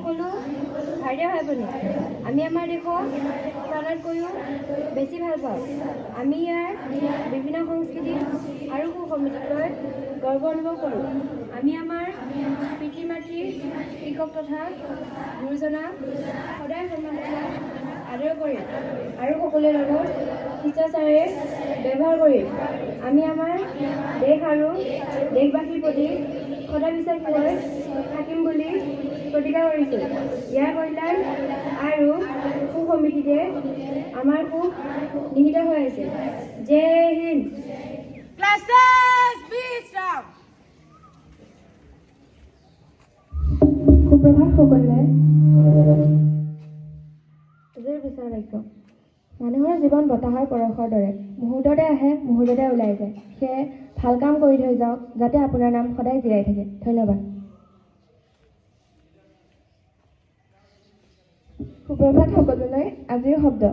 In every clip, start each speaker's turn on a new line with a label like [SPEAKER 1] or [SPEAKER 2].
[SPEAKER 1] সকলো ভাৰতীয় ভাই ভনী আমি আমাৰ দেশক প্ৰাণতকৈও বেছি ভাল পাওঁ। আমি ইয়াৰ বিভিন্ন সংস্কৃতি আৰু সু-সমৃদ্ধিক লৈ গৰ্ব অনুভৱ কৰোঁ। আমি আমাৰ পিতৃ মাতৃ শিক্ষক তথা গুৰুজনাক সদায় সন্মান আদৰ কৰিম আৰু সকলোৰে লগত শিষ্টাচাৰেৰে ব্যৱহাৰ কৰিম। আমি আমাৰ দেশ আৰু দেশবাসীৰ প্ৰতি সদায় বিশ্বাসী হৈ থাকিম বুলি প্ৰতিজ্ঞা কৰিছোঁ। ইয়াৰ কল্যাণ আৰু সু-সমৃদ্ধিতে আমাৰ সুখ নিহিত হৈ আছে। জয় হিন্দ।
[SPEAKER 2] সুপ্ৰভাত সকলোৱে। আজিৰ বিচাৰ বাক্য। মানুহৰ জীৱন বতাহৰ পৰশৰ দৰে, মুহূৰ্ততে আহে মুহূৰ্ততে ওলাই যায়। সেয়ে ভাল কাম কৰি থৈ যাওক, যাতে আপোনাৰ নাম সদায় জীয়াই থাকে। ধন্যবাদ। সুপ্ৰভাত সকলোলৈ। আজিৰ শব্দ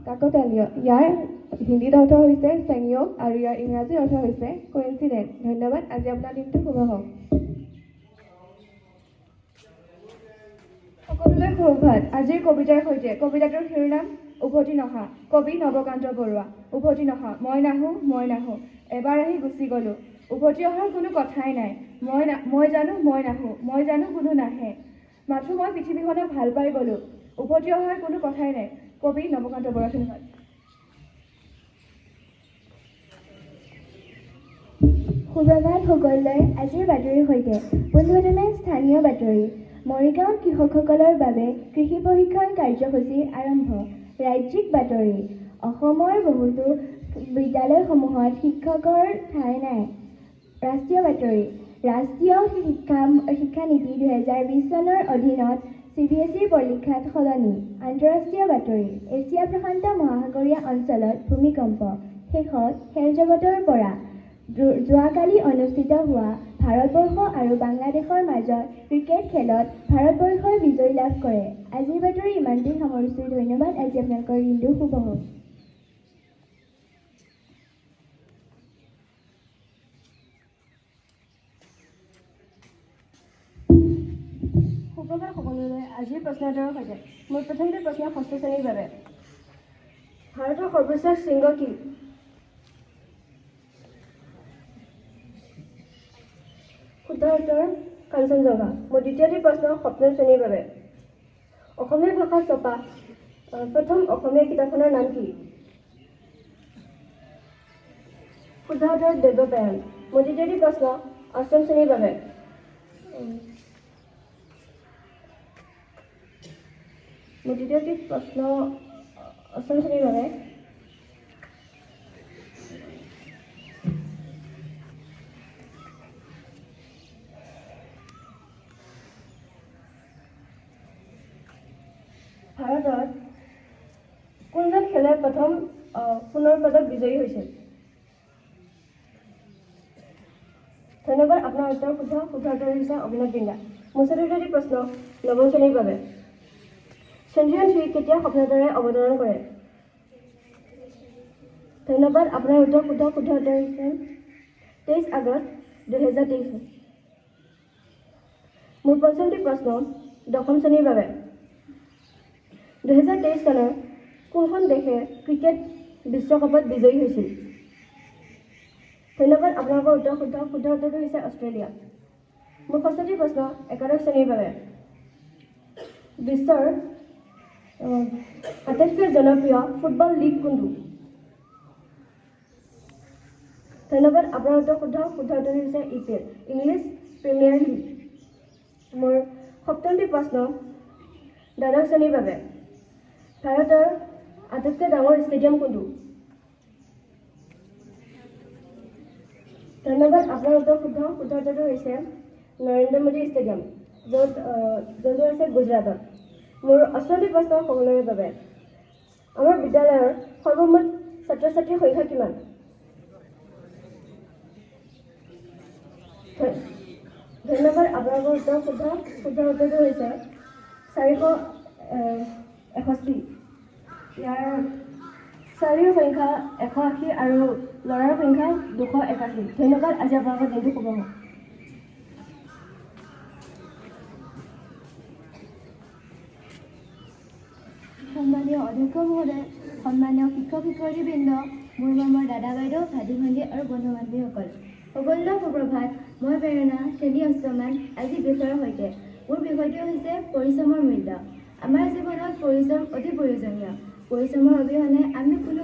[SPEAKER 2] কাকতালীয়। ইয়াৰ হিন্দীত অৰ্থ হৈছে সংয়োগ আৰু ইয়াৰ ইংৰাজী অৰ্থ হৈছে কোইনচিডেন্ট। ধন্যবাদ। আজি আপোনাৰ দিনটো শুভ হওক। সকলোলৈ সুপ্ৰভাত। আজিৰ কবিতাৰ সৈতে। কবিতাটোৰ শিৰোনাম উভতি নহা। কবি নৱকান্ত বৰুৱা। উভতি নহা। মই নাহো এবাৰ আহি গুচি গলো। উভতি অহাৰ কোনো কথাই নাই। মই জানো মই নাহো। মই জানো কোনো নাহে। মাথো মই পৃথিৱীখনক ভাল পাই গলো। উভতি অহাৰ কোনো কথাই নাই। কবি নৱকান্ত বৰুৱা। ধন্যবাদ। সুপ্ৰভাত সকলোলৈ। আজিৰ বাতৰিৰ সৈতে। পোনপ্ৰথমে স্থানীয় বাতৰি। মৰিগাঁৱত কৃষকসকলৰ বাবে কৃষি প্ৰশিক্ষণ কাৰ্যসূচী আৰম্ভ। ৰাজ্যিক বাতৰি। অসমৰ বহুতো বিদ্যালয়সমূহত শিক্ষকৰ ঠাই নাই। ৰাষ্ট্ৰীয় বাতৰি। ৰাষ্ট্ৰীয় শিক্ষানীতি 2020 চনৰ অধীনত CBSEৰ পৰীক্ষাত সলনি। আন্তঃৰাষ্ট্ৰীয় বাতৰি। এছিয়া প্ৰশান্ত মহাসাগৰীয় অঞ্চলত ভূমিকম্প। শেষত খেল জগতৰ পৰা। যোৱাকালি অনুষ্ঠিত হোৱা ভাৰতবৰ্ষ আৰু বাংলাদেশৰ মাজত ক্ৰিকেট খেলত ভাৰতবৰ্ষই বিজয় লাভ কৰে। আজিৰ বাতৰি ইমানতেই সামৰিছোঁ। ধন্যবাদ। আজি আপোনালোকৰ দিনটো শুভ হওক।
[SPEAKER 1] সুপ্ৰভাত সকলোলৈ। আজিৰ প্ৰশ্নোত্তৰৰ সৈতে। মোৰ প্ৰথমটো প্ৰশ্ন ষষ্ঠ শ্ৰেণীৰ বাবে। ভাৰতৰ সৰ্বোচ্চ শৃংগ কি? শুদ্ধ উত্তৰ কাঞ্চনজংঘা। মোৰ দ্বিতীয়টি প্ৰশ্ন সপ্তম শ্ৰেণীৰ বাবে। অসমীয়া ভাষাত ছপা প্ৰথম অসমীয়া কিতাপখনৰ নাম কি? শুদ্ধ উত্তৰ দেৱপায়ন। মোৰ তৃতীয়টি প্ৰশ্ন অষ্টম শ্ৰেণীৰ বাবে। ভাৰতত কোনজন খেলুৱৈ প্ৰথম সোণৰ পদক বিজয়ী হৈছিল? ধন্যবাদ। আপোনাৰ উত্তৰ শুদ্ধ। শুদ্ধ উত্তৰ হৈছে অভিনৱ বিন্দা। মোৰ চতুৰ্থটি প্ৰশ্ন নৱম শ্ৰেণীৰ বাবে। চন্দ্ৰযান-3 কেতিয়া সফলতাৰে অৱতৰণ কৰে? ধন্যবাদ। আপোনাৰ উত্তৰ শুদ্ধ। শুদ্ধ উত্তৰ হৈছে 23 আগষ্ট 2023। মোৰ পঞ্চমটি প্ৰশ্ন দশম শ্ৰেণীৰ বাবে। 2023 চনৰ কোনখন দেশে ক্ৰিকেট বিশ্বকাপত বিজয়ী হৈছিল? ধন্যবাদ। আপোনালোকৰ উত্তৰ শুদ্ধ। শুদ্ধ উত্তৰটো হৈছে অষ্ট্ৰেলিয়া। মোৰ ষষ্ঠটি প্ৰশ্ন একাদশ শ্ৰেণীৰ বাবে। বিশ্বৰ আটাইতকৈ জনপ্ৰিয় ফুটবল লীগ কোনটো? ধন্যবাদ। আপোনাৰ উত্তৰ শুদ্ধ। শুদ্ধ উত্তৰ হৈছে EPL, ইংলিছ প্ৰিমিয়াৰ লীগ। মোৰ সপ্তমটি প্ৰশ্ন দ্বাদশ শ্ৰেণীৰ বাবে। ভাৰতৰ আটাইতকৈ ডাঙৰ ষ্টেডিয়াম কোনটো? ধন্যবাদ। আপোনাৰ উত্তৰ শুদ্ধ। শুদ্ধ উত্তৰটো হৈছে নৰেন্দ্ৰ মোদী ষ্টেডিয়াম, যোনটো আছে গুজৰাটত। মোৰ অষ্টমটি প্ৰশ্ন সকলোৰে বাবে। আমাৰ বিদ্যালয়ৰ সৰ্বমুঠ ছাত্ৰ ছাত্ৰীৰ সংখ্যা কিমান? ধন্যবাদ। আপোনালোকৰ উত্তৰ শুদ্ধ। শুদ্ধ উত্তৰটো হৈছে 461। ইয়াৰ ছোৱালীৰ সংখ্যা 180 আৰু ল'ৰাৰ সংখ্যা 281। ধন্যবাদ। আজি আপোনালোকৰ দিনটো শুভ হওক। সন্মানীয় অধ্যক্ষ মহোদয়, সন্মানীয় শিক্ষক শিক্ষয়িত্ৰীবৃন্দ, মোৰ মৰমৰ দাদা বাইদেউ, ভাইটি ভণ্টি আৰু বন্ধু বান্ধৱীসকল, সকলোলৈ সুপ্ৰভাত। মই প্ৰেৰণা, শ্ৰেণী অষ্টমমান, আজি বিষয়ৰ সৈতে। মোৰ বিষয়টো হৈছে পৰিশ্ৰমৰ মূল্য। আমাৰ জীৱনত পৰিশ্ৰম অতি প্ৰয়োজনীয়। পৰিশ্ৰমৰ অবিহনে আমি কোনো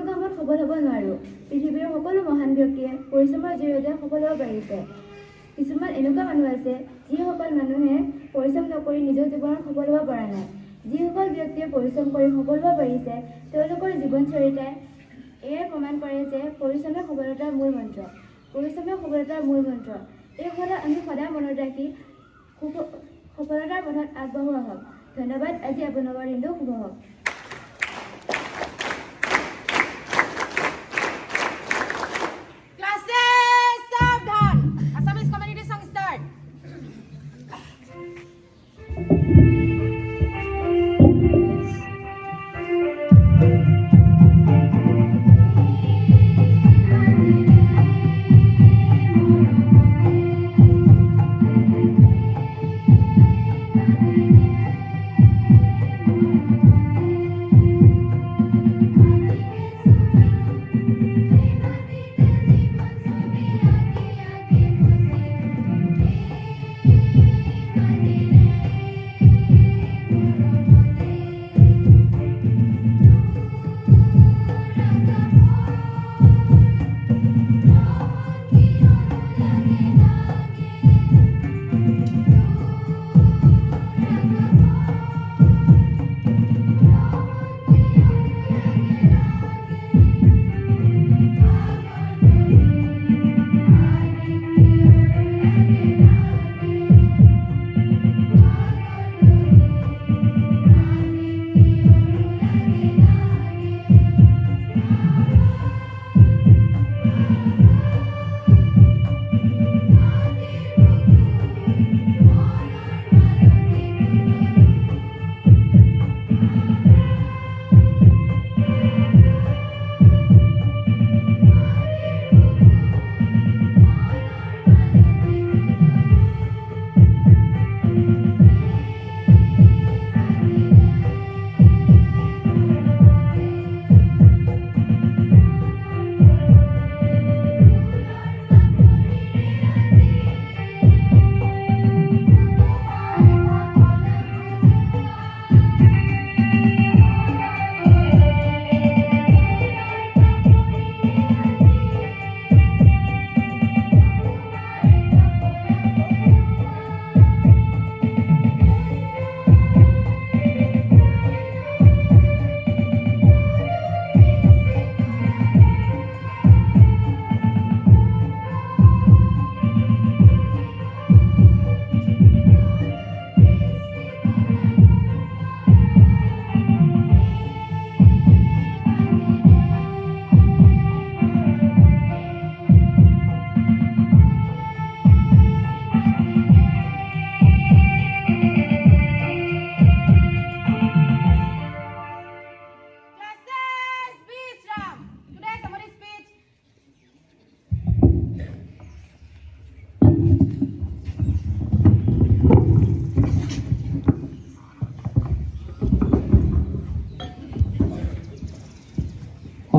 [SPEAKER 1] কামত সফল হ'ব নোৱাৰোঁ। পৃথিৱীৰ সকলো মহান ব্যক্তিয়ে পৰিশ্ৰমৰ জৰিয়তে সফল হ'ব পাৰিছে। কিছুমান এনেকুৱা মানুহ আছে যিসকল মানুহে পৰিশ্ৰম নকৰি নিজৰ জীৱনত সফল হ'ব পৰা নাই। যিসকল ব্যক্তিয়ে পৰিশ্ৰম কৰি সফল হ'ব পাৰিছে, তেওঁলোকৰ জীৱন চৰিতাই এয়ে প্ৰমাণ কৰে যে পৰিশ্ৰমে সফলতাৰ মূল মন্ত্ৰ। পৰিশ্ৰমে সফলতাৰ মূল মন্ত্ৰ। এই কথা আমি সদায় মনত ৰাখি সফলতাৰ পথত আগবাঢ়োৱা হওক। ধন্যবাদ। আজি আপোনালোকৰ দিনটো শুভ হওক।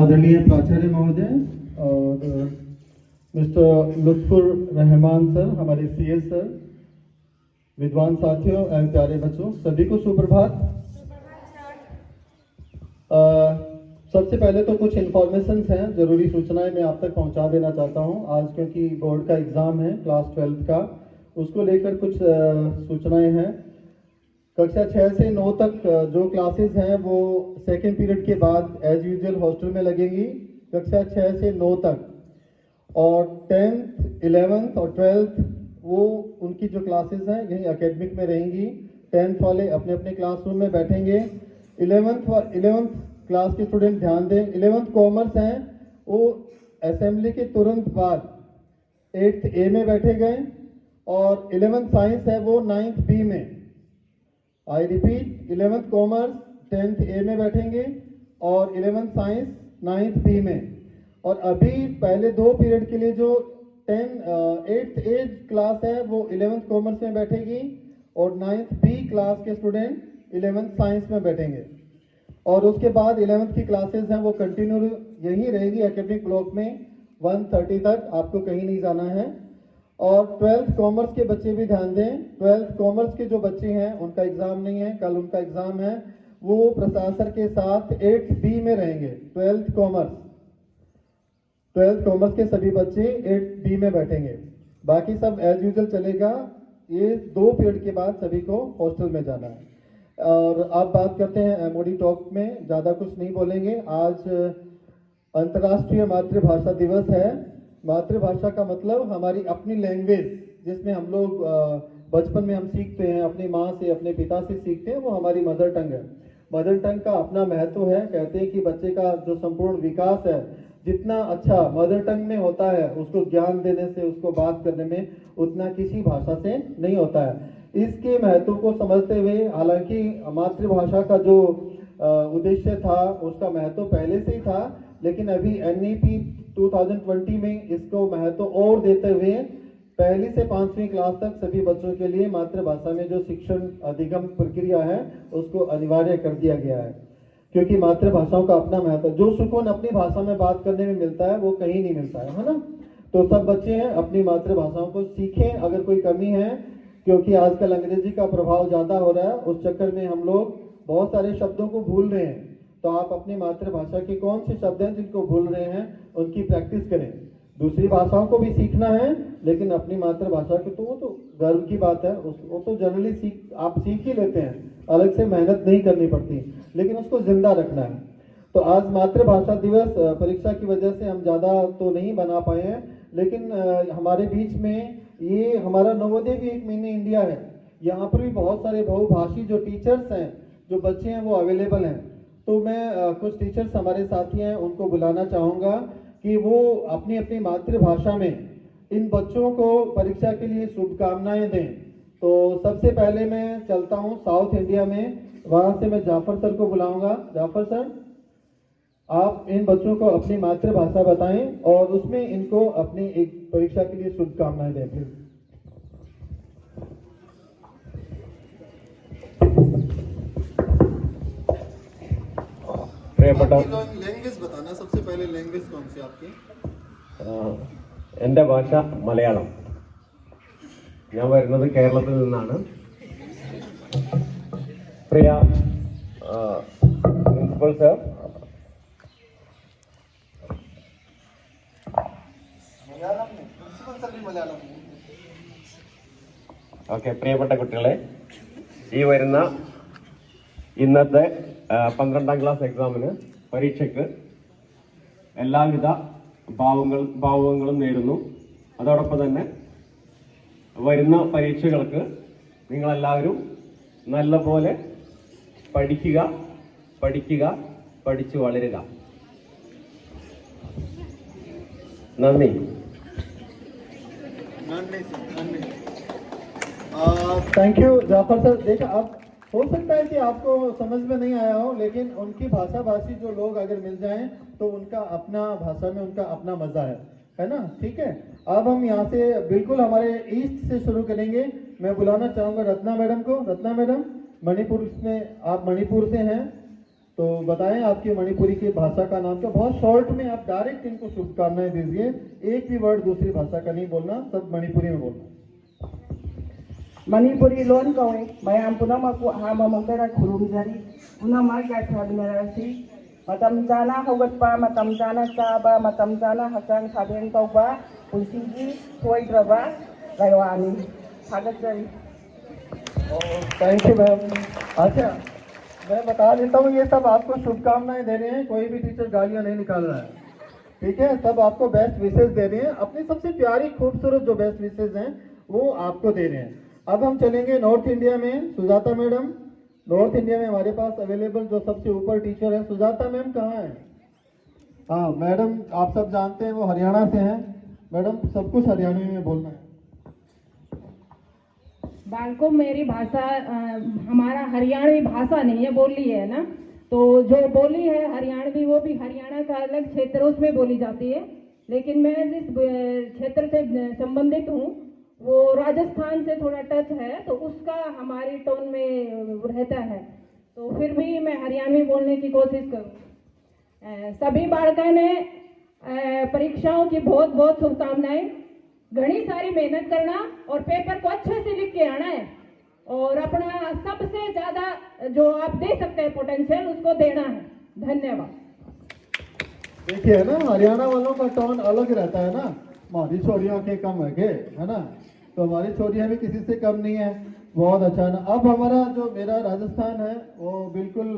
[SPEAKER 3] आदरणीय प्राचार्य महोदय और मिस्टर लुत्फुर रहमान सर, हमारे सीएस सर, विद्वान साथियों एवं प्यारे बच्चों, सभी को सुप्रभात। सबसे पहले तो कुछ इन्फॉर्मेशंस हैं, जरूरी सूचनाएं मैं आप तक पहुंचा देना चाहता हूं। आज क्योंकि बोर्ड का एग्जाम है क्लास 12th का, उसको लेकर कुछ सूचनाएं हैं। कक्षा 6 से 9 तक जो क्लासेस हैं वो सेकेंड पीरियड के बाद एज यूजुअल हॉस्टल में लगेंगी, कक्षा 6 से 9 तक। और 10th, 11th और 12th वो उनकी जो क्लासेस हैं यही एकेडमिक में रहेंगी। 10th वाले अपने अपने क्लासरूम में बैठेंगे। 11th क्लास के स्टूडेंट ध्यान दें, 11th कॉमर्स हैं वो असेंबली के तुरंत बाद 8th ए में बैठे गए, और 11th साइंस है वो 9th बी में। I repeat, 11th commerce 10th ए में बैठेंगे और 11th साइंस 9th बी में। और अभी पहले 2 पीरियड के लिए जो 8th ए क्लास है वो 11th कॉमर्स में बैठेगी और 9th बी क्लास के स्टूडेंट 11th साइंस में बैठेंगे। और उसके बाद 11th की क्लासेस हैं वो कंटिन्यू यही रहेगी एकेडमिक ब्लॉक में 1:30 तक, आपको कहीं नहीं जाना है। और 12th कॉमर्स के बच्चे भी ध्यान दें, 12th कॉमर्स के जो बच्चे हैं उनका एग्ज़ाम नहीं है, कल उनका एग्ज़ाम है, वो प्रशासन के साथ 8B में रहेंगे। 12th कॉमर्स के सभी बच्चे 8B में बैठेंगे, बाकी सब एज यूजुअल चलेगा। ये 2 पीरियड के बाद सभी को हॉस्टल में जाना है। और आप बात करते हैं एमओडी टॉक में, ज़्यादा कुछ नहीं बोलेंगे। आज अंतर्राष्ट्रीय मातृभाषा दिवस है। मातृभाषा का मतलब हमारी अपनी लैंग्वेज, जिसमें हम लोग बचपन में हम सीखते हैं, अपनी माँ से अपने पिता से सीखते हैं, वो हमारी मदर टंग है। मदर टंग का अपना महत्व है। कहते हैं कि बच्चे का जो संपूर्ण विकास है जितना अच्छा मदर टंग में होता है, उसको ज्ञान देने से, उसको बात करने में उतना किसी भाषा से नहीं होता है। इसके महत्व को समझते हुए, हालांकि मातृभाषा का जो उद्देश्य था उसका महत्व पहले से ही था, लेकिन अभी NEP 2020 में इसको महत्व और देते हुए पहली से 5वीं क्लास तक सभी बच्चों के लिए मातृभाषा में जो शिक्षण अधिगम प्रक्रिया है उसको अनिवार्य कर दिया गया है। क्योंकि मातृभाषाओं का अपना महत्व, जो सुकून अपनी भाषा में बात करने में मिलता है वो कहीं नहीं मिलता है ना। तो सब बच्चे हैं अपनी मातृभाषाओं को सीखें, अगर कोई कमी है, क्योंकि आजकल अंग्रेजी का प्रभाव ज़्यादा हो रहा है, उस चक्कर में हम लोग बहुत सारे शब्दों को भूल रहे हैं। तो आप अपनी मातृभाषा के कौन से शब्द हैं जिनको भूल रहे हैं उनकी प्रैक्टिस करें। दूसरी भाषाओं को भी सीखना है, लेकिन अपनी मातृभाषा की तो वो तो गर्व की बात है, वो तो जनरली आप सीख ही लेते हैं, अलग से मेहनत नहीं करनी पड़ती, लेकिन उसको जिंदा रखना है। तो आज मातृभाषा दिवस परीक्षा की वजह से हम ज़्यादा तो नहीं बना पाए हैं, लेकिन हमारे बीच में ये हमारा नवोदय भी एक मिनी इंडिया है। यहाँ पर भी बहुत सारे बहुभाषी जो टीचर्स हैं, जो बच्चे हैं, वो अवेलेबल हैं। तो मैं कुछ टीचर्स हमारे साथी हैं उनको बुलाना चाहूँगा कि वो अपनी अपनी मातृभाषा में इन बच्चों को परीक्षा के लिए शुभकामनाएं दें। तो सबसे पहले मैं चलता हूँ साउथ इंडिया में, वहाँ से मैं जाफर सर को बुलाऊंगा। जाफर सर, आप इन बच्चों को अपनी मातृभाषा बताएं और उसमें इनको अपनी एक परीक्षा के लिए शुभकामनाएं दें प्लीज। लैंग्वेज बताना, सबसे पहले लैंग्वेज कौन सी आपकी?
[SPEAKER 4] എൻ്റെ ഭാഷ മലയാളം. ഞാൻ വരുന്നത് കേരളത്തിൽ നിന്നാണ്. പ്രിയ പ്രിൻസിപ്പൽ സർ, ഓക്കെ, പ്രിയപ്പെട്ട കുട്ടികളെ, ഈ വരുന്ന ഇന്നത്തെ 12ാം ക്ലാസ് എക്സാമിന് പരീക്ഷയ്ക്ക് എല്ലാവിധ ഭാവുകങ്ങളും നേരുന്നു. അതോടൊപ്പം തന്നെ വരുന്ന പരീക്ഷകൾക്ക് നിങ്ങളെല്ലാവരും നല്ലപോലെ പഠിക്കുക, പഠിച്ചു വളരുക. നന്ദി.
[SPEAKER 3] Thank you Jafar sir. देखा, अब हो सकता है कि आपको समझ में नहीं आया हो, लेकिन उनकी भाषा भाषी जो लोग अगर मिल जाएं तो उनका अपना भाषा में उनका अपना मजा है ना। ठीक है, अब हम यहाँ से बिल्कुल हमारे ईस्ट से शुरू करेंगे। मैं बुलाना चाहूँगा रत्ना मैडम को। रत्ना मैडम, मणिपुर में, आप मणिपुर से हैं, तो बताएं आपकी मणिपुरी की भाषा का नाम क्या? बहुत शॉर्ट में आप डायरेक्ट इनको शुभकामनाएं दीजिए, एक भी वर्ड दूसरी भाषा का नहीं बोलना, सब मणिपुरी में बोलना।
[SPEAKER 5] Manipuri loan kawe mayam punamaku ahama mangkara kurumjari punama gathagmarasi matam jana hawatpa matam jana saba matam jana hakang saben tauba punsigi soidraba rayawani sagatjari।
[SPEAKER 3] Thank you ma'am. अच्छा, मैं बता देता हूँ, ये सब आपको शुभकामनाएं दे रहे हैं, कोई भी टीचर गालियाँ नहीं निकाल रहा है, ठीक है। सब आपको बेस्ट विशेष दे रहे हैं, अपनी सबसे प्यारी खूबसूरत जो बेस्ट विशेष हैं वो आपको दे रहे हैं। अब हम चलेंगे नॉर्थ इंडिया में। सुजाता मैडम, नॉर्थ इंडिया में हमारे पास अवेलेबल जो सबसे ऊपर टीचर है, सुजाता मैम कहाँ है? हाँ मैडम, आप सब जानते हैं वो हरियाणा से हैं। मैडम, सब कुछ हरियाणवी में बोलना है।
[SPEAKER 6] बालको, मेरी भाषा हमारा हरियाणवी भाषा नहीं है, बोली है ना, तो जो बोली है हरियाणवी वो भी हरियाणा का अलग क्षेत्र उसमें बोली जाती है, लेकिन मैं जिस क्षेत्र से संबंधित हूँ वो राजस्थान से थोड़ा टच है, तो उसका हमारी टोन में रहता है। तो फिर भी मैं हरियाणवी बोलने की कोशिश करूँ। सभी बालकों ने परीक्षाओं की बहुत बहुत शुभकामनाएं। घनी सारी मेहनत करना और पेपर को अच्छे से लिख के आना है और अपना सबसे ज़्यादा जो आप दे सकते हैं पोटेंशियल उसको देना है। धन्यवाद।
[SPEAKER 3] देखिए है ना, हरियाणा वालों का टोन अलग रहता है ना, हमारी छोरियां के कम है ना, तो हमारी छोरियां भी किसी से कम नहीं है। बहुत अच्छा ना। अब हमारा जो मेरा राजस्थान है वो बिल्कुल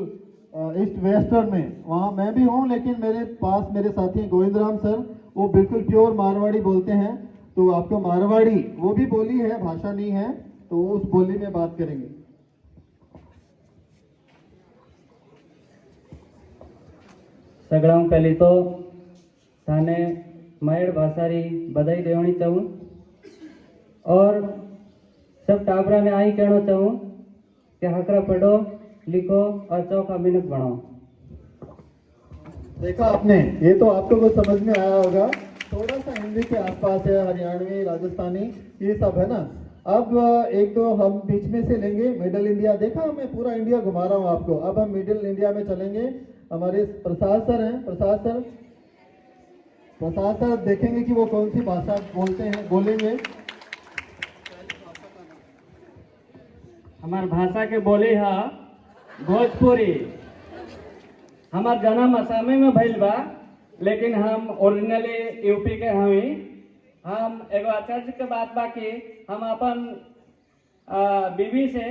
[SPEAKER 3] ईस्ट वेस्टर्न में, वहाँ मैं भी हूँ, लेकिन मेरे पास मेरे साथी हैं गोविंद राम सर, वो बिल्कुल प्योर मारवाड़ी बोलते हैं। तो आपको मारवाड़ी वो भी बोली है, भाषा नहीं है, तो उस बोली में बात करेंगे।
[SPEAKER 7] सगळ्यांत पहली तो थाने मायड़ भाषा री बधाई देवनी चाहूँ और सब टाबरा में आई कहना चाहूँ कि हकरा पढ़ो लिखो और चौका मिनट बनाओ।
[SPEAKER 3] देखा आपने, ये तो आपको कुछ समझ में आया होगा। थोड़ा सा हिंदी के आसपास है, हरियाणवी राजस्थानी ये सब है ना। अब एक तो हम बीच में से लेंगे मिडिल इंडिया। देखा, मैं पूरा इंडिया घुमा रहा हूँ आपको। अब हम मिडिल इंडिया में चलेंगे। हमारे प्रसाद सर हैं, प्रसाद सर देखेंगे कि वो कौन सी भाषा बोलेंगे।
[SPEAKER 7] हमार भाषा के बोली है भोजपुरी। हमार जन्म असम में भइल बा, लेकिन हम ओरिजिनली यूपी के हमी। हम एगो आचार्य के बात बा कि हम अपन बीवी से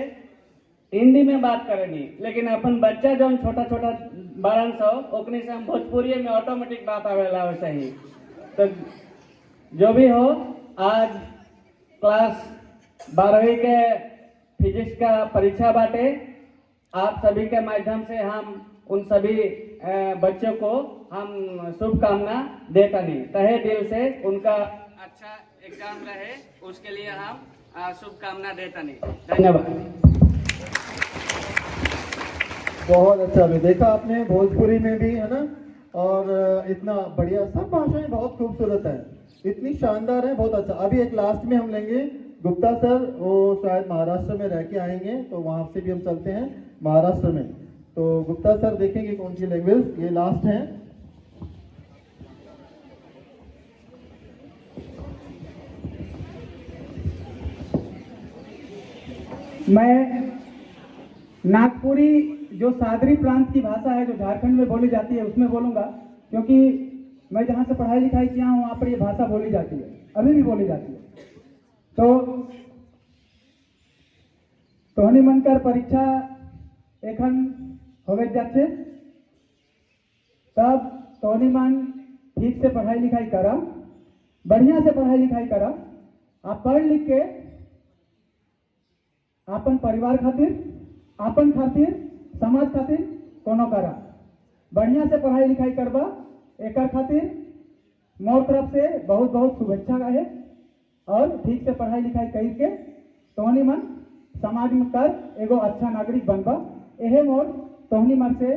[SPEAKER 7] हिंदी में बात करेनी, लेकिन अपन बच्चा जो छोटा छोटा बारन सौ ओकनी से हम भोजपुरी में ऑटोमेटिक बात आवेला वैसे ही। तो जो भी हो, आज क्लास 12वीं के फिजिक्स का परीक्षा बाटे। आप सभी के माध्यम से हम उन सभी बच्चों को हम शुभकामना देता नहीं, तहे दिल से उनका अच्छा एग्जाम रहे उसके लिए हम शुभकामना देता नहीं। धन्यवाद।
[SPEAKER 3] बहुत अच्छा भी देखा आपने, भोजपुरी में भी है ना। और इतना बढ़िया, सब भाषाएं बहुत खूबसूरत है, इतनी शानदार है, बहुत अच्छा। अभी एक लास्ट में हम लेंगे गुप्ता सर, वो शायद महाराष्ट्र में रह के आएंगे, तो वहां से भी हम चलते हैं महाराष्ट्र में। तो गुप्ता सर देखेंगे कौन सी लैंग्वेज, ये लास्ट है।
[SPEAKER 8] मैं नागपुरी जो सागरी प्रांत की भाषा है जो झारखंड में बोली जाती है उसमें बोलूँगा, क्योंकि मैं जहाँ से पढ़ाई लिखाई किया हूँ वहाँ पर ये भाषा बोली जाती है, अभी भी बोली जाती है। तो तोहनी मनकर परीक्षा एखन होवे जाच्छे, तब तोहनी मन ठीक से पढ़ाई लिखाई करा, बढ़िया से पढ़ाई लिखाई करा। आप पढ़ लिख के आपन परिवार खातिर, आपन खातिर, समाज खातिर कोनो करा। बढ़िया से पढ़ाई लिखाई करबा, एकर खातिर मोर तरफ से बहुत बहुत शुभेच्छा है। और ठीक से पढ़ाई लिखाई करके तोहनी मन समाज में कर एगो अच्छा नागरिक बनबा, यह मोर तोहनी मन से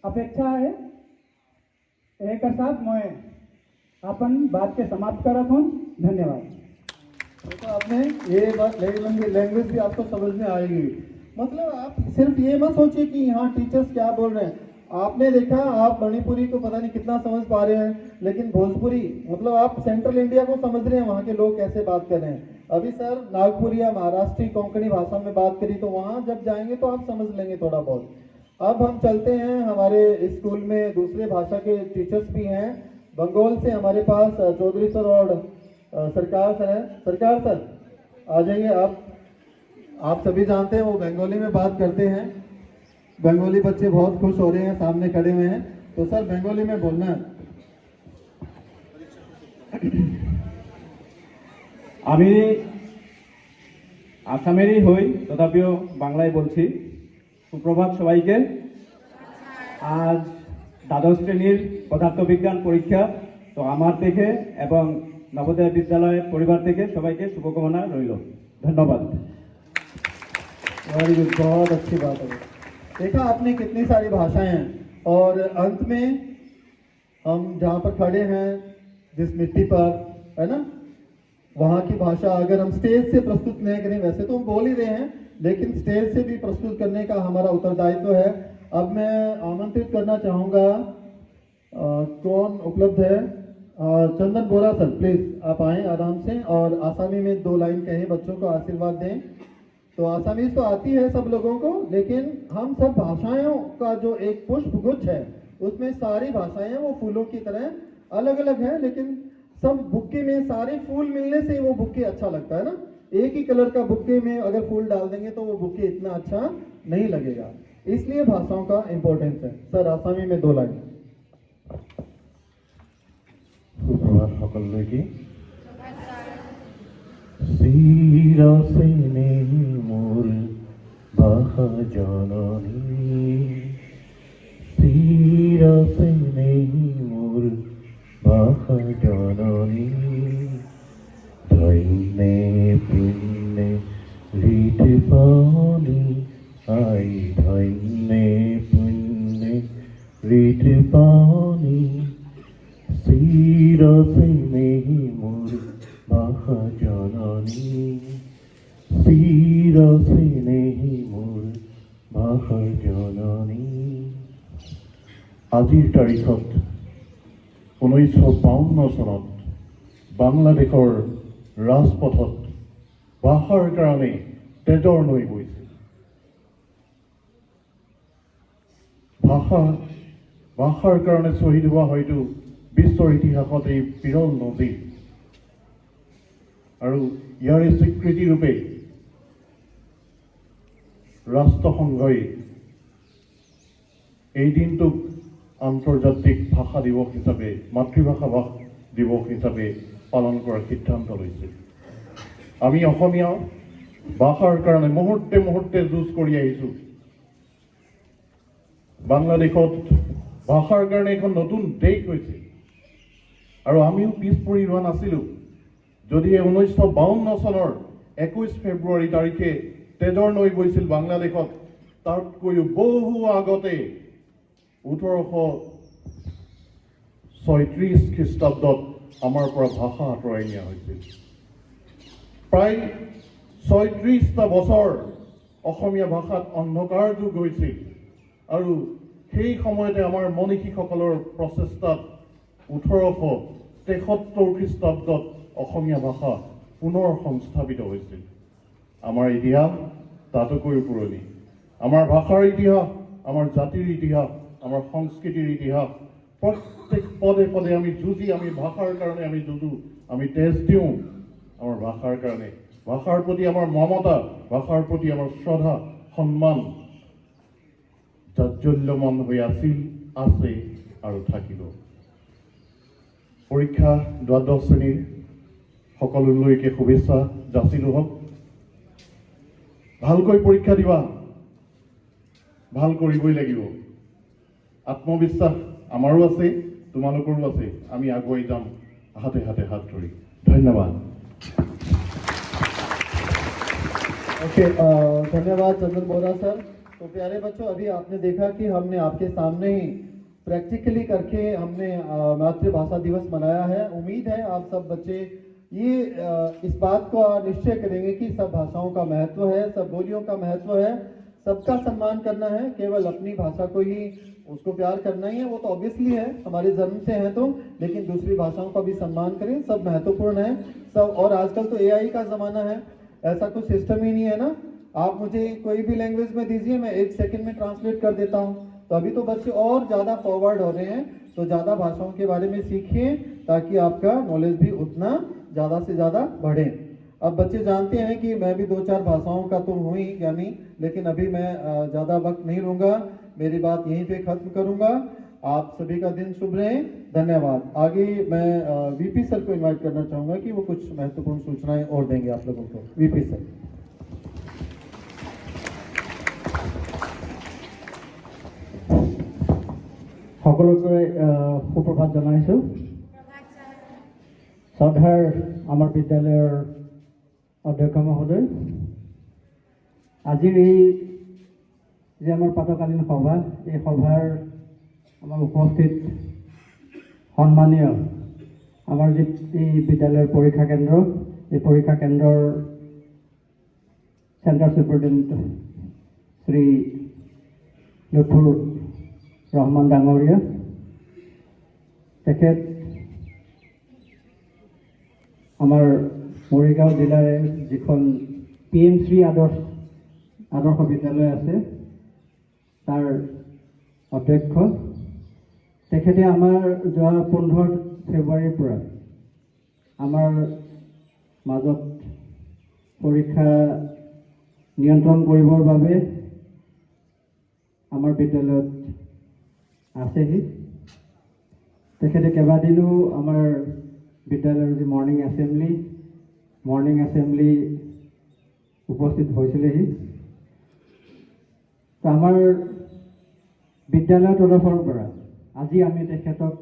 [SPEAKER 8] अपेक्षा है। एकर साथ मैं अपन बात के समाप्त करत हूँ। धन्यवाद।
[SPEAKER 3] देखो आपने ये बात, लैंग्वेज भी आपको समझ में आएगी। मतलब आप सिर्फ ये मत सोचिए कि यहाँ टीचर्स क्या बोल रहे हैं। आपने देखा, आप मणिपुरी को पता नहीं कितना समझ पा रहे हैं, लेकिन भोजपुरी मतलब आप सेंट्रल इंडिया को समझ रहे हैं, वहाँ के लोग कैसे बात कर रहे हैं। अभी सर नागपुरी या महाराष्ट्री कोंकणी भाषा में बात करी, तो वहाँ जब जाएंगे तो आप समझ लेंगे थोड़ा बहुत। अब हम चलते हैं, हमारे स्कूल में दूसरे भाषा के टीचर्स भी हैं। बंगाल से हमारे पास चौधरी सर और सरकार सर है। सरकार सर आ जाइए। आप सभी जानते हैं वो बंगाली में बात करते हैं। बंगाली बच्चे बहुत खुश हो रहे हैं, सामने खड़े हुए हैं। तो सर बंगाली में बोलना है।
[SPEAKER 9] আমি আসামেরই হই, তথাপিও বাংলায় বলছি। সুপ্রভাত সবাইকে। আজ দ্বাদশ শ্রেণীর পদার্থবিজ্ঞান পরীক্ষা, তো আমার থেকে এবং নবোদয় বিদ্যালয়ের পরিবার থেকে সবাইকে শুভকামনা রইল। ধন্যবাদ।
[SPEAKER 3] वेरी गुड, बहुत अच्छी बात है। देखा आपने कितनी सारी भाषाएं हैं, और अंत में हम जहाँ पर खड़े हैं जिस मिट्टी पर, है ना, वहाँ की भाषा अगर हम स्टेज से प्रस्तुत नहीं करें, वैसे तो हम बोल ही रहे हैं, लेकिन स्टेज से भी प्रस्तुत करने का हमारा उत्तरदायित्व है। अब मैं आमंत्रित करना चाहूँगा, कौन उपलब्ध है? चंदन बोरा सर, प्लीज आप आएँ आराम से और आसामी में 2 लाइन कहें, बच्चों को आशीर्वाद दें। तो आसामी तो आती है सब लोगों को, लेकिन हम सब भाषाओं का जो एक पुष्प गुच्छ है, उसमें सारी भाषाएं वो फूलों की तरह अलग अलग है, लेकिन सब बुक्के में सारे फूल मिलने से वो बुक्के अच्छा लगता है ना। एक ही कलर का बुक्के में अगर फूल डाल देंगे तो वो बुक्के इतना अच्छा नहीं लगेगा, इसलिए भाषाओं का इंपॉर्टेंस है। सर आसामी में 2 लाइन।
[SPEAKER 10] सुप्रभात সকলকে। চিৰচেনে মোৰ ভাষা জননী, চিৰচেনে মোৰ ভাষা জননী, ধন্যে পুণ্যে হৃদ পানি, আই ধন্যে পুণ্যে হৃদ পানি, চিৰচেনে মোৰ ভাষা জননী, চিৰচেনে মোৰ ভাষা জননী। আজিৰ তাৰিখত 1952 চনত বাংলাদেশৰ ৰাজপথত ভাষাৰ কাৰণে তেজৰ নৈ বৈছিল। ভাষাৰ কাৰণে শ্বহীদ হোৱা হয়তো বিশ্বৰ ইতিহাসত এই বিৰল নদী, আৰু ইয়াৰে স্বীকৃতিৰূপে ৰাষ্ট্ৰসংঘই এই দিনটোক আন্তৰ্জাতিক ভাষা দিৱস হিচাপে, মাতৃভাষা দিৱস হিচাপে পালন কৰাৰ সিদ্ধান্ত লৈছে। আমি অসমীয়া ভাষাৰ কাৰণে মুহূৰ্তে মুহূৰ্তে যুঁজ কৰি আহিছোঁ। বাংলাদেশত ভাষাৰ কাৰণে এখন নতুন দেশ হৈছে, আৰু আমিও পিছ পৰি ৰোৱা নাছিলোঁ। যদিহে 1952 চনৰ 21 ফেব্ৰুৱাৰী তাৰিখে তেজৰ নৈ বৈছিল বাংলাদেশত, তাতকৈও বহু আগতে 1836 খ্ৰীষ্টাব্দত আমাৰ পৰা ভাষা আঁতৰাই নিয়া হৈছিল। প্ৰায় 36টা বছৰ অসমীয়া ভাষাত অন্ধকাৰ যুগ হৈছিল, আৰু সেই সময়তে আমাৰ মনীষীসকলৰ প্ৰচেষ্টাত 1873 খ্ৰীষ্টাব্দত অসমীয়া ভাষা পুনৰ সংস্থাপিত হৈছিল। আমাৰ ইতিহাস তাতকৈও পুৰণি। আমাৰ ভাষাৰ ইতিহাস, আমাৰ জাতিৰ ইতিহাস, আমাৰ সংস্কৃতিৰ ইতিহাস, প্ৰত্যেক পদে পদে আমি যুঁজি, আমি ভাষাৰ কাৰণে আমি যুঁজো, আমি তেজ দিওঁ আমাৰ ভাষাৰ কাৰণে। ভাষাৰ প্ৰতি আমাৰ মমতা, ভাষাৰ প্ৰতি আমাৰ শ্ৰদ্ধা সন্মান জাজ্জল্যমান হৈ আছিল, আছে আৰু থাকিব। পৰীক্ষা 12 শ্ৰেণীৰ সকলোলৈকে শুভেচ্ছা যাচিলোঁ হওক। ভালকৈ পৰীক্ষা দিবা, ভাল কৰিবই লাগিব। আত্মবিশ্বাস আমাৰো আছে, তোমালোকৰো আছে। আমি আগুৱাই যাম হাতে হাতে হাত ধৰি। ধন্যবাদ।
[SPEAKER 3] ओके, धन्यवाद चंदन बोरा सर। तो प्यारे बच्चों, अभी आपने देखा कि हमने आपके सामने ही प्रैक्टिकली करके हमने मातृभाषा दिवस मनाया है। उम्मीद है आप सब बच्चे ये इस बात को निश्चय करेंगे कि सब भाषाओं का महत्व है, सब बोलियों का महत्व है, सबका सम्मान करना है। केवल अपनी भाषा को ही उसको प्यार करना ही है, वो तो ऑब्वियसली है, हमारे जन्म से है तो, लेकिन दूसरी भाषाओं का भी सम्मान करें। सब महत्वपूर्ण है सब। और आजकल तो AI का ज़माना है, ऐसा कुछ सिस्टम ही नहीं है ना। आप मुझे कोई भी लैंग्वेज में दीजिए, मैं 1 सेकंड में ट्रांसलेट कर देता हूँ। तो अभी तो बच्चे और ज़्यादा फॉरवर्ड हो रहे हैं, तो ज़्यादा भाषाओं के बारे में सीखिए ताकि आपका नॉलेज भी उतना ज़्यादा से ज़्यादा बढ़े। अब बच्चे जानते हैं कि मैं भी 2-4 भाषाओं का तो हूँ ही ज्ञानी, लेकिन अभी मैं ज़्यादा वक्त नहीं लूँगा, मेरी बात यहीं पे ख़त्म करूँगा। आप सभी का दिन शुभ रहे। धन्यवाद। आगे मैं VP सर को इनवाइट करना चाहूँगा कि वो कुछ महत्वपूर्ण सूचनाएं और देंगे आप लोगों को। VP sir.
[SPEAKER 8] সকলোকে সুপ্ৰভাত জনাইছোঁ। শ্ৰদ্ধাৰ আমাৰ বিদ্যালয়ৰ অধ্যক্ষ মহোদয়, আজিৰ এই যে আমাৰ প্ৰাতকালীন সভা, এই সভাৰ আমাৰ উপস্থিত সন্মানীয় আমাৰ যি এই বিদ্যালয়ৰ পৰীক্ষা কেন্দ্ৰ, এই পৰীক্ষা কেন্দ্ৰৰ চেণ্টাৰ চুপাৰিণ্টেণ্ডেণ্ট শ্ৰী লুথুৰ ৰহমান ডাঙৰীয়া, তেখেত আমাৰ মৰিগাঁও জিলাৰে যিখন PM শ্ৰী আদৰ্শ বিদ্যালয় আছে তাৰ অধ্যক্ষ, তেখেতে আমাৰ যোৱা 15 ফেব্ৰুৱাৰীৰ পৰা আমাৰ মাজত পৰীক্ষা নিয়ন্ত্ৰণ কৰিবৰ বাবে আমাৰ বিদ্যালয়ত আছেহি। তেখেতে কেইবাদিনো আমাৰ বিদ্যালয়ৰ যি মৰ্ণিং এছেম্বলি উপস্থিত হৈছিলেহি। তো আমাৰ বিদ্যালয়ৰ তৰফৰ পৰা আজি আমি তেখেতক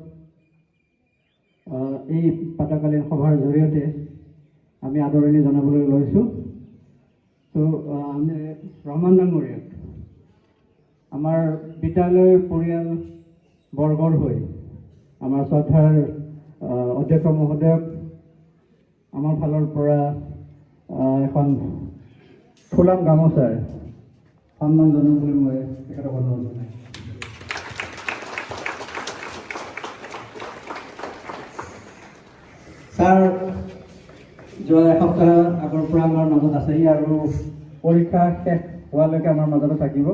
[SPEAKER 8] এই প্ৰাতঃকালীন সভাৰ জৰিয়তে আমি আদৰণি জনাবলৈ লৈছোঁ। তো আমি ৰহমান ডাঙৰীয়াক আমাৰ বিদ্যালয়ৰ পৰিয়াল বৰ্গৰ হৈ আমাৰ শ্ৰদ্ধাৰ অধ্যক্ষ মহোদয়ক আমাৰ ফালৰ পৰা এখন ফুলাম গামোচাৰে সন্মান জনাবলৈ মই তেখেতক অনুৰোধ জনাইছোঁ। ছাৰ যোৱা এসপ্তাহ আগৰ পৰা আমাৰ মাজত আছেহি আৰু পৰীক্ষা শেষ হোৱালৈকে আমাৰ মাজতে থাকিব।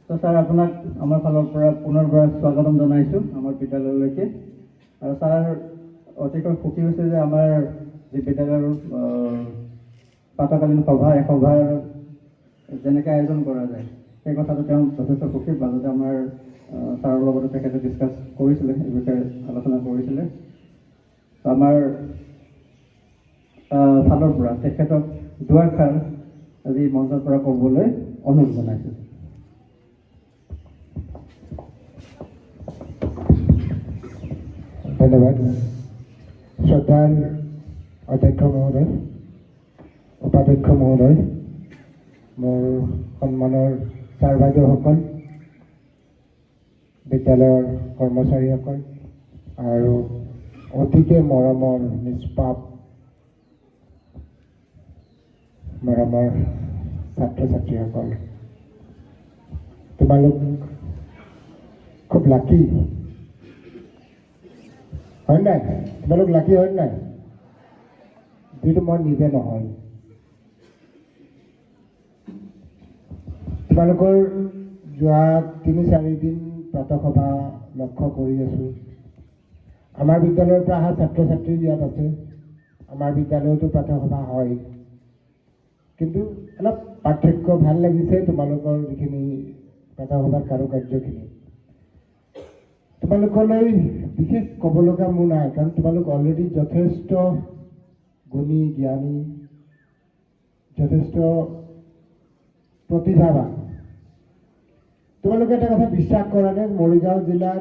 [SPEAKER 8] তো ছাৰ আপোনাক আমাৰ ফালৰ পৰা পুনৰবাৰ স্বাগতম জনাইছোঁ আমাৰ বিদ্যালয়লৈকে। আৰু ছাৰ অতিকৈ সুখী হৈছে যে আমাৰ যি বিদ্যালয়ৰ প্ৰাতঃকালীন সভা, এই সভাৰ যেনেকৈ আয়োজন কৰা যায় সেই কথাটো তেওঁ যথেষ্ট সুখী। মাজতে আমাৰ ছাৰৰ লগতে তেখেতে ডিছকাছ কৰিছিলে, এই বিষয়ে আলোচনা কৰিছিলে। আমাৰ ফালৰ পৰা তেখেতক দুআষাৰ আজি মঞ্চৰ পৰা ক'বলৈ অনুৰোধ জনাইছোঁ।
[SPEAKER 11] ধন্যবাদ। শ্ৰদ্ধাৰ অধ্যক্ষ মহোদয়, উপাধ্যক্ষ মহোদয়, মোৰ সন্মানৰ ছাৰ বাইদেউসকল, বিদ্যালয়ৰ কৰ্মচাৰীসকল আৰু অতিকে মৰমৰ নিষ্পাপ মৰমৰ ছাত্ৰ ছাত্ৰীসকল, তোমালোক খুব লাকি হয় নাই? তোমালোক লাকি হয় নাই? যিটো মই নিজে নহয়। তোমালোকৰ যোৱা 3-4 দিন প্ৰাতঃসভা লক্ষ্য কৰি আছোঁ। আমাৰ বিদ্যালয়ৰ পৰা অহা ছাত্ৰ ছাত্ৰী ইয়াত আছে। আমাৰ বিদ্যালয়তো প্ৰাতঃসভা হয়, কিন্তু অলপ পাৰ্থক্য ভাল লাগিছে তোমালোকৰ যিখিনি প্ৰাতঃসভাৰ কাৰুকাৰ্যখিনি। তোমালোকলৈ বিশেষ ক'ব লগা মোৰ নাই, কাৰণ তোমালোক অলৰেডি যথেষ্ট গুণী, জ্ঞানী, যথেষ্ট প্ৰতিভাৱান। তোমালোকে এটা কথা বিশ্বাস কৰা নে, মৰিগাঁও জিলাৰ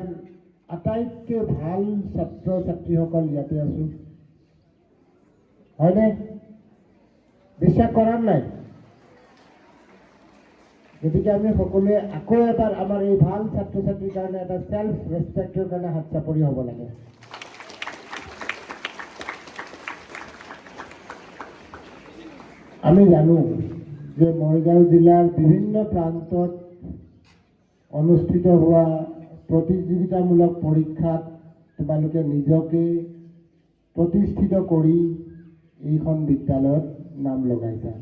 [SPEAKER 11] আটাইতকৈ ভাল ছাত্ৰ ছাত্ৰীসকল ইয়াতে আছোঁ? হয়নে? বিশ্বাস কৰাৰ নাই? গতিকে আমি সকলোৱে আকৌ এবাৰ আমাৰ এই ভাল ছাত্ৰ ছাত্ৰীৰ কাৰণে এটা চেল্ফ ৰেচপেক্টৰ কাৰণে হাত চাপৰি হ'ব লাগে। আমি জানো যে মৰিগাঁও জিলাৰ বিভিন্ন প্ৰান্তত অনুষ্ঠিত হোৱা প্ৰতিযোগিতামূলক পৰীক্ষাত তোমালোকে নিজকে প্ৰতিষ্ঠিত কৰি এইখন বিদ্যালয়ত নাম লগাইছা।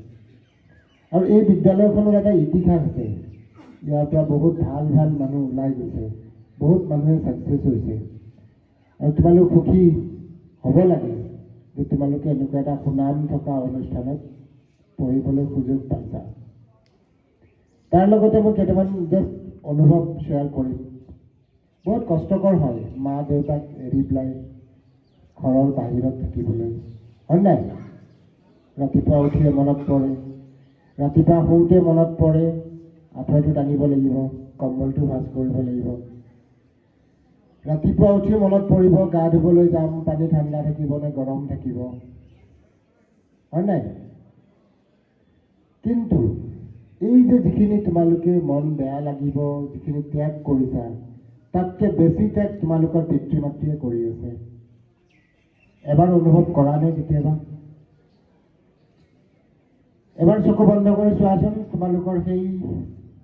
[SPEAKER 11] আৰু এই বিদ্যালয়খনৰ এটা ইতিহাস আছে। ইয়াৰ পৰা বহুত ভাল ভাল মানুহ ওলাই গৈছে, বহুত মানুহে ছাকচেছ হৈছে। আৰু তোমালোক সুখী হ'ব লাগে যে তোমালোকে এনেকুৱা এটা সুনাম থকা অনুষ্ঠানত পঢ়িবলৈ সুযোগ পাইছা। তাৰ লগতে মই কেইটামান জাষ্ট অনুভৱ শ্বেয়াৰ কৰিম। বহুত কষ্টকৰ হয় মা দেউতাক এৰি পেলাই ঘৰৰ বাহিৰত থাকিবলৈ, হয় নাই? ৰাতিপুৱা উঠিয়ে মনত পৰে, ৰাতিপুৱা শুওঁতে মনত পৰে, আঁঠুৱাটো টানিব লাগিব, কম্বলটো ভাঁজ কৰিব লাগিব। ৰাতিপুৱা উঠি মনত পৰিব গা ধুবলৈ যাম, পানী ঠাণ্ডা থাকিব নে গৰম থাকিব, হয় নাই? কিন্তু এই যে যিখিনি তোমালোকে মন বেয়া লাগিব, যিখিনি ত্যাগ কৰিছা, তাতকৈ বেছি ত্যাগ তোমালোকৰ পিতৃ মাতৃয়ে কৰি আছে। এবাৰ অনুভৱ কৰা নে কেতিয়াবা? এবাৰ চকু বন্ধ কৰি চোৱাচোন, তোমালোকৰ সেই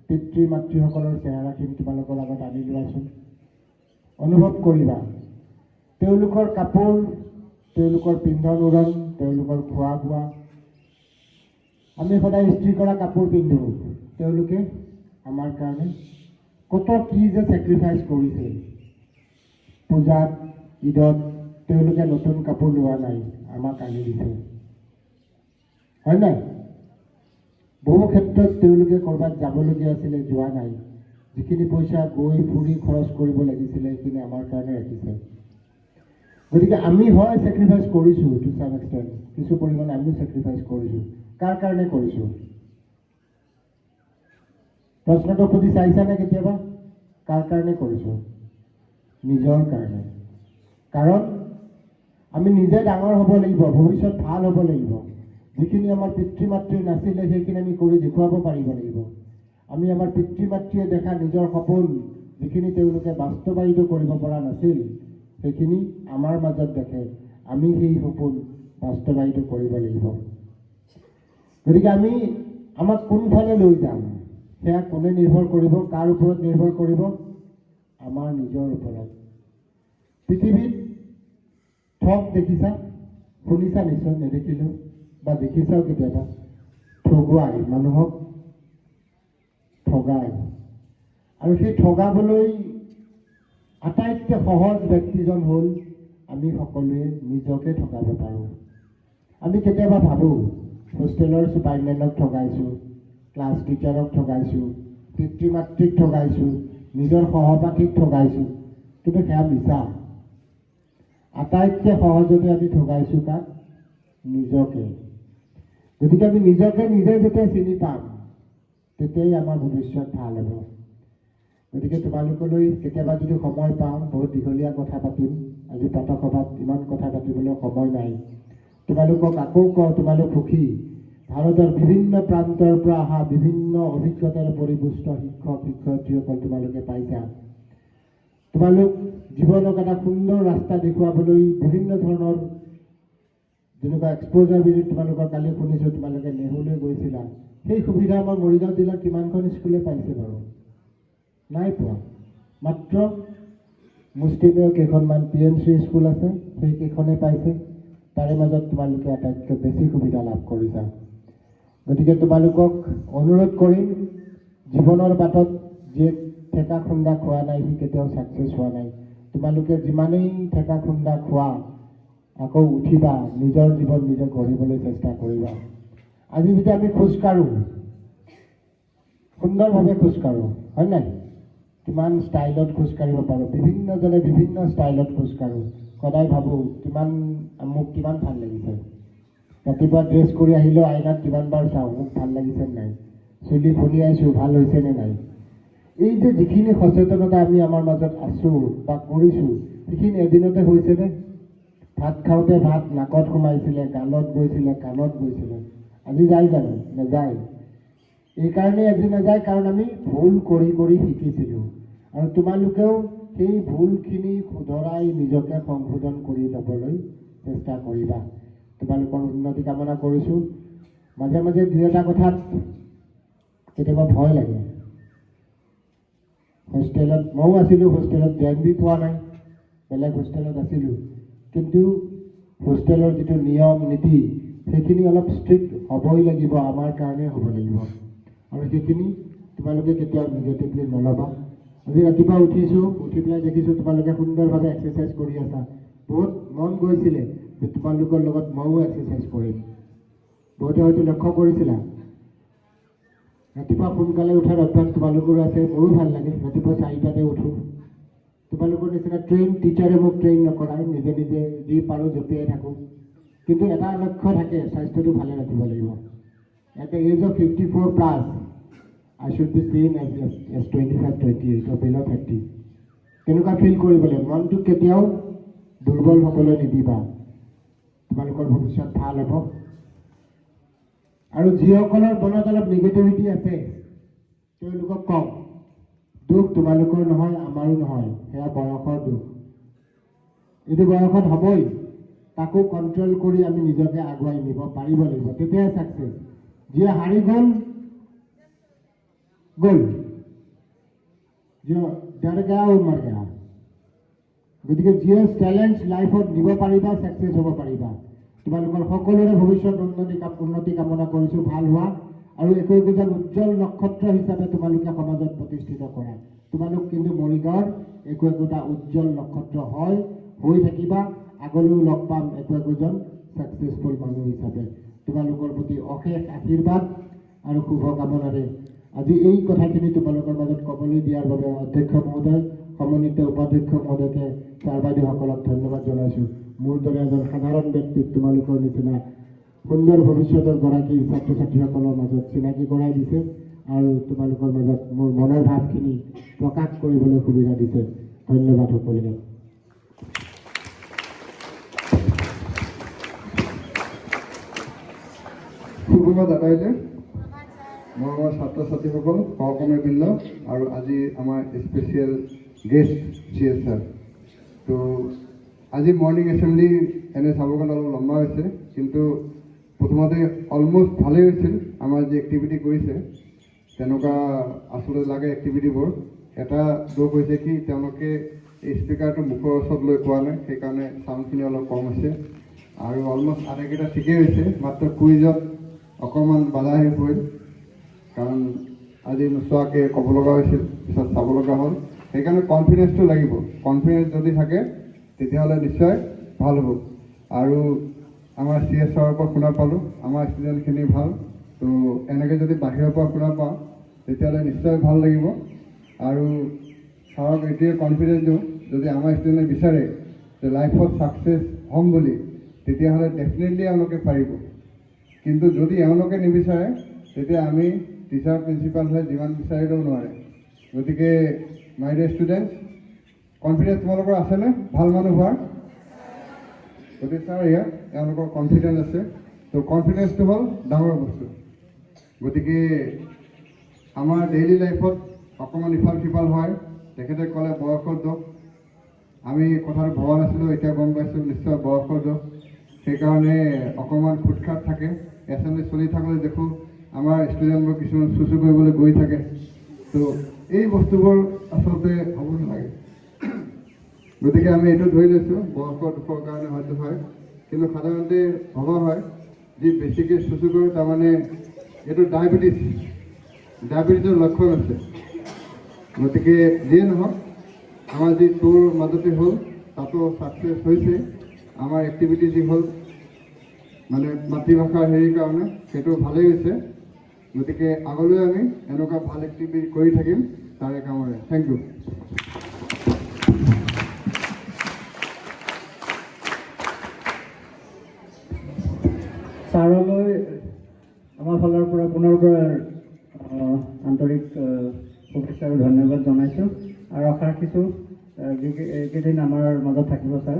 [SPEAKER 11] পিতৃ মাতৃসকলৰ চেহেৰাখিনি তোমালোকৰ আগত আনি লোৱাচোন। অনুভৱ কৰিবা তেওঁলোকৰ কাপোৰ, তেওঁলোকৰ পিন্ধন উৰণ, তেওঁলোকৰ খোৱা বোৱা। আমি সদায় ইস্ত্ৰি কৰা কাপোৰ পিন্ধোঁ, তেওঁলোকে আমাৰ কাৰণে কত কি যে ছেক্ৰিফাইচ কৰিছে। পূজাত, ঈদত তেওঁলোকে নতুন কাপোৰ লোৱা নাই, আমাক আনি দিছে, হয় নাই? বহু ক্ষেত্ৰত তেওঁলোকে ক'ৰবাত যাবলগীয়া আছিলে, যোৱা নাই। যিখিনি পইচা গৈ ফুৰি খৰচ কৰিব লাগিছিলে সেইখিনি আমাৰ কাৰণে ৰাখিছে। গতিকে আমি হয় ছেক্ৰিফাইচ কৰিছোঁ টু চাম এক্সটেণ্ট, কিছু পৰিমাণে আমিও ছেক্ৰিফাইচ কৰিছোঁ। কাৰ কাৰণে কৰিছোঁ? প্ৰশ্নটো সুধি চাইছানে কেতিয়াবা? কাৰ কাৰণে কৰিছোঁ? নিজৰ কাৰণে। কাৰণ আমি নিজে ডাঙৰ হ'ব লাগিব, ভৱিষ্যত ভাল হ'ব লাগিব। যিখিনি আমাৰ পিতৃ মাতৃৰ নাছিলে সেইখিনি আমি কৰি দেখুৱাব পাৰিব লাগিব। আমি আমাৰ পিতৃ মাতৃয়ে দেখা নিজৰ সপোন, যিখিনি তেওঁলোকে বাস্তৱায়িত কৰিব পৰা নাছিল, সেইখিনি আমাৰ মাজত দেখে। আমি সেই সপোন বাস্তৱায়িত কৰিব লাগিব। গতিকে আমাক কোনফালে লৈ যাম সেয়া কোনে নিৰ্ভৰ কৰিব? কাৰ ওপৰত নিৰ্ভৰ কৰিব? আমাৰ নিজৰ ওপৰত। পৃথিৱীত ঠগ দেখিছা? শুনিছা নিশ্চয়, নেদেখিলেও বা দেখিছাও কেতিয়াবা। ঠগুৱাই, মানুহক ঠগাই। আৰু সেই ঠগাবলৈ আটাইতকৈ সহজ ব্যক্তিজন হ'ল আমি সকলোৱে নিজকে ঠগাব পাৰোঁ। আমি কেতিয়াবা ভাবোঁ হোষ্টেলৰ চুপাৰিনটেণ্ডেণ্টক ঠগাইছোঁ, ক্লাছ টিচাৰক ঠগাইছোঁ, পিতৃ মাতৃক ঠগাইছোঁ, নিজৰ সহপাঠীক ঠগাইছোঁ, কিন্তু সেয়া মিছা। আটাইতকৈ সহজতে আমি ঠগাইছোঁ কাক? নিজকে। গতিকে আমি নিজকে নিজে যেতিয়া চিনি পাম তেতিয়াই আমাৰ ভৱিষ্যত ভাল হ'ব। গতিকে তোমালোকলৈ কেতিয়াবা যদি সময় পাওঁ বহুত দীঘলীয়া কথা পাতিম, আজি প্ৰাতঃসভাত ইমান কথা পাতিবলৈ সময় নাই। তোমালোকক আকৌ কওঁ, তোমালোক সুখী। ভাৰতৰ বিভিন্ন প্ৰান্তৰ পৰা অহা বিভিন্ন অভিজ্ঞতাৰ পৰিপুষ্ট শিক্ষক শিক্ষয়িত্ৰীসকল তোমালোকে পাইছা। তোমালোক জীৱনক এটা সুন্দৰ ৰাস্তা দেখুৱাবলৈ বিভিন্ন ধৰণৰ যেনেকুৱা এক্সপ'জাৰ ভিডিঅ' তোমালোকৰ কালি শুনিছোঁ, তোমালোকে নেহুলৈ গৈছিলা। সেই সুবিধা আমাৰ মৰিগাঁও জিলাৰ কিমানখন স্কুলে পাইছে বাৰু? নাই পোৱা। মাত্ৰ মুষ্টিমেয় কেইখনমান PMC স্কুল আছে, সেইকেইখনে পাইছে। তাৰে মাজত তোমালোকে আটাইতকৈ বেছি সুবিধা লাভ কৰিছা। গতিকে তোমালোকক অনুৰোধ কৰিম, জীৱনৰ বাটত যে ঠেকা খুন্দা খোৱা নাই সি কেতিয়াও ছাকচেছ হোৱা নাই। তোমালোকে যিমানেই ঠেকা খুন্দা খোৱা আকৌ উঠিবা, নিজৰ জীৱন নিজে গঢ়িবলৈ চেষ্টা কৰিবা। আজি যেতিয়া আমি খোজকাঢ়োঁ, সুন্দৰভাৱে খোজকাঢ়োঁ, হয় নাই? কিমান ষ্টাইলত খোজকাঢ়িব পাৰোঁ, বিভিন্নজনে বিভিন্ন ষ্টাইলত খোজকাঢ়োঁ। সদায় ভাবোঁ মোক কিমান ভাল লাগিছে। ৰাতিপুৱা ড্ৰেছ কৰি আহিলেও আইনাত কিমানবাৰ চাওঁ, মোক ভাল লাগিছে নাই, চুলি ফলিয়াইছোঁ, ভাল হৈছেনে নাই। এই যে যিখিনি সচেতনতা আমি আমাৰ মাজত আছোঁ বা কৰিছোঁ, সেইখিনি এদিনতে হৈছেনে? ভাত খাওঁতে ভাত নাকত সোমাইছিলে, গালত গৈছিলে, কাণত গৈছিলে। আজি যায় জানো? নাযায়। এইকাৰণেই আজি নাযায় কাৰণ আমি ভুল কৰি কৰি শিকিছিলোঁ। আৰু তোমালোকেও সেই ভুলখিনি শুধৰাই নিজকে সংশোধন কৰি ল'বলৈ চেষ্টা কৰিবা। তোমালোকৰ উন্নতি কামনা কৰিছোঁ। মাজে মাজে দুই এটা কথাত কেতিয়াবা ভয় লাগে। হোষ্টেলত ময়ো আছিলোঁ, হোষ্টেলত JNB পোৱা নাই, বেলেগ হোষ্টেলত আছিলোঁ। কিন্তু হোষ্টেলৰ যিটো নিয়ম নীতি সেইখিনি অলপ ষ্ট্ৰিক্ট হ'বই লাগিব, আমাৰ কাৰণে হ'ব লাগিব। আৰু সেইখিনি তোমালোকে কেতিয়াও নিগেটিভলি নল'বা। আজি ৰাতিপুৱা উঠিছোঁ, উঠি পেলাই দেখিছোঁ তোমালোকে সুন্দৰভাৱে এক্সাৰচাইজ কৰি আছা। বহুত মন গৈছিলে যে তোমালোকৰ লগত ময়ো এক্সাৰচাইজ কৰিম। বহুতে হয়তো লক্ষ্য কৰিছিলা। ৰাতিপুৱা সোনকালে উঠাৰ অভ্যাস তোমালোকৰো আছে, মোৰো ভাল লাগে। ৰাতিপুৱা 4টাতে উঠোঁ। তোমালোকৰ নিচিনা টিচাৰে মোক ট্ৰেইন নকৰাই, নিজে নিজে যি পাৰোঁ জঁপিয়াই থাকোঁ। কিন্তু এটা লক্ষ্য থাকে, স্বাস্থ্যটো ভালে ৰাখিব লাগিব। At the age of 54+, I should be seen as 25-28 or below 30. তেনেকুৱা ফিল কৰিব লাগিব। মনটো কেতিয়াও দুৰ্বল হ'বলৈ নিদিবা। তোমালোকৰ ভৱিষ্যত ভাল হ'ব। আৰু যিসকলৰ মনত অলপ নিগেটিভিটি আছে তেওঁলোকক কওঁ, দুখ তোমালোকৰ নহয়, আমাৰো নহয়, সেয়া বয়সৰ দুখ। এইটো বয়সত হ'বই, তাকো কণ্ট্ৰল কৰি আমি নিজকে আগুৱাই নিব পাৰিব লাগিব, তেতিয়াই ছাকচেছ। যিয়ে হাৰি গ'ল গ'ল, যে ডৰ গয়া ও মৰ গয়া। গতিকে যিয়ে টেলেণ্ট লাইফত নিব পাৰিবা, ছাকচেছ হ'ব পাৰিবা। তোমালোকৰ সকলোৰে ভৱিষ্যত উন্নতি কামনা কৰিছোঁ, ভাল হোৱা আৰু একো একোজন উজ্জ্বল নক্ষত্ৰ হিচাপে তোমালোকে সমাজত প্ৰতিষ্ঠিত কৰা। তোমালোক কিন্তু মৰিগাঁৱৰ একো একোটা উজ্জ্বল নক্ষত্ৰ হয়, হৈ থাকিবা, আগলৈও লগ পাম একো একোজন ছাকচেছফুল মানুহ হিচাপে। তোমালোকৰ প্ৰতি অশেষ আশীৰ্বাদ আৰু শুভকামনাৰে আজি এই কথাখিনি তোমালোকৰ মাজত ক'বলৈ দিয়াৰ বাবে অধ্যক্ষ মহোদয়, সমন্বিত উপাধ্যক্ষ মহোদয়কে, ছাৰ বাইদেউসকলক ধন্যবাদ জনাইছোঁ। মোৰ দৰে এজন সাধাৰণ ব্যক্তিক তোমালোকৰ নিচিনা সুন্দৰ ভৱিষ্যতৰ গৰাকী ছাত্ৰ ছাত্ৰীসকলৰ মাজত চিনাকি কৰাই দিছে আৰু তোমালোকৰ মাজত মোৰ মনৰ ভাৱখিনি প্ৰকাশ কৰিবলৈ সুবিধা দিছে। ধন্যবাদ সকলোকে।
[SPEAKER 12] সুপ্ৰভাত আটাইলে, মৰমৰ ছাত্ৰ ছাত্ৰীসকল, সহকৰ্মীবৃন্দ আৰু আজি আমাৰ স্পেচিয়েল গেষ্ট CS ছাৰ। তো আজি মৰ্ণিং এছেম্বলি এনে চাব গ'লে অলপ লম্বা হৈছে, কিন্তু প্ৰথমতে অলমষ্ট ভালেই হৈছিল। আমাৰ যি এক্টিভিটি কৰিছে তেনেকুৱা আচলতে লাগে এক্টিভিটিবোৰ। এটা দোষ হৈছে কি তেওঁলোকে এই স্পীকাৰটো মুখৰ ওচৰত লৈ কোৱা নাই, সেইকাৰণে চাউণ্ডখিনি অলপ কম হৈছে। আৰু অলমষ্ট আটাইকেইটা ঠিকেই হৈছে, মাত্ৰ কুইজত অকণমান বাধা আহি পৰিল, কাৰণ আজি নোচোৱাকৈ ক'ব লগা হৈছিল, পিছত চাব লগা হ'ল। সেইকাৰণে কনফিডেন্সটো লাগিব। কনফিডেন্স যদি থাকে তেতিয়াহ'লে নিশ্চয় ভাল হ'ব। আৰু আমাৰ CS ছাৰৰ পৰা শুনা পালোঁ আমাৰ ষ্টুডেণ্টখিনি ভাল, তো এনেকৈ যদি বাহিৰৰ পৰা শুনা পাওঁ তেতিয়াহ'লে নিশ্চয় ভাল লাগিব। আৰু ছাৰক এইটোৱে কনফিডেন্স দিওঁ, যদি আমাৰ ষ্টুডেণ্টে বিচাৰে যে লাইফত ছাকচেছ হ'ম বুলি, তেতিয়াহ'লে ডেফিনেটলি এওঁলোকে পাৰিব। কিন্তু যদি এওঁলোকে নিবিচাৰে তেতিয়া আমি টিচাৰ প্ৰিন্সিপাল হৈ যিমান বিচাৰিলেও নোৱাৰে। গতিকে মাই ডিয়াৰ ষ্টুডেণ্টছ, কনফিডেন্স তোমালোকৰ আছেনে ভাল মানুহ হোৱাৰ? গতিকে ছাৰ ইয়াত এওঁলোকৰ কনফিডেন্স আছে, তো কনফিডেন্সটো হ'ল ডাঙৰ বস্তু। গতিকে আমাৰ ডেইলি লাইফত অকণমান ইফাল সিফাল হয়, তেখেতে ক'লে বয়সৰ দোষ, আমি কথাটো ভবা নাছিলোঁ, এতিয়া গম পাইছোঁ নিশ্চয় বয়সৰ দোষ। সেইকাৰণে অকণমান খুটখাট থাকে। এছেম্বলি চলি থাকোঁতে দেখোঁ আমাৰ ষ্টুডেণ্টবোৰ কিছুমান চুচু কৰিবলৈ গৈ থাকে। তো এই বস্তুবোৰ আচলতে হ'ব নালাগে। গতিকে আমি এইটো ধৰি লৈছোঁ বয়সৰ দোষৰ কাৰণে হয়তো হয়, কিন্তু সাধাৰণতে ভবা হয় যি বেছিকৈ চুচু কৰে তাৰমানে এইটো ডায়েবেটিছৰ লক্ষণ আছে। গতিকে যিয়ে নহওক, আমাৰ যি টুৰ মাজতে হ'ল তাতো ছাকচেছ হৈছে। আমাৰ এক্টিভিটি যি হ'ল মানে মাতৃভাষাৰ হেৰিৰ কাৰণে সেইটো ভালেই হৈছে। গতিকে আগলৈ আমি এনেকুৱা ভাল এক্টিভিটি কৰি থাকিম তাৰে কামৰে। Thank U.
[SPEAKER 8] ছাৰলৈ আমাৰ ফালৰ পৰা পুনৰবাৰ আন্তৰিক শুভেচ্ছা আৰু ধন্যবাদ জনাইছোঁ আৰু আশা ৰাখিছোঁ এইকেইদিন আমাৰ মাজত থাকিব ছাৰ।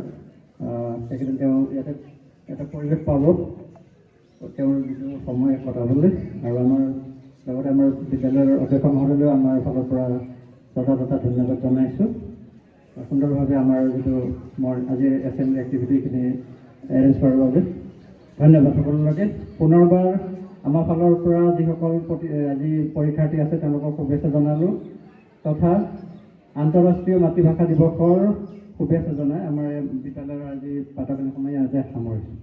[SPEAKER 8] সেইকেইদিন তেওঁ ইয়াতে এটা পৰিৱেশ পাব তেওঁৰ যিটো সময় কটাবলৈ, আৰু আমাৰ লগতে আমাৰ বিদ্যালয়ৰ অধ্যক্ষ মহোদয়লৈও আমাৰ ফালৰ পৰা যথাযথ ধন্যবাদ জনাইছোঁ। সুন্দৰভাৱে আমাৰ যিটো আজিৰ এছেম্বলি এক্টিভিটিখিনি এৰেঞ্জ কৰাৰ বাবে ধন্যবাদ সকলোকে। পুনৰবাৰ আমাৰ ফালৰ পৰা যিসকল আজি পৰীক্ষাৰ্থী আছে তেওঁলোকক শুভেচ্ছা জনালোঁ, তথা আন্তঃৰাষ্ট্ৰীয় মাতৃভাষা দিৱসৰ শুভেচ্ছা জনাই আমাৰ বিদ্যালয়ৰ আজি পাঠদান সময় ইয়াতে সামৰিছোঁ।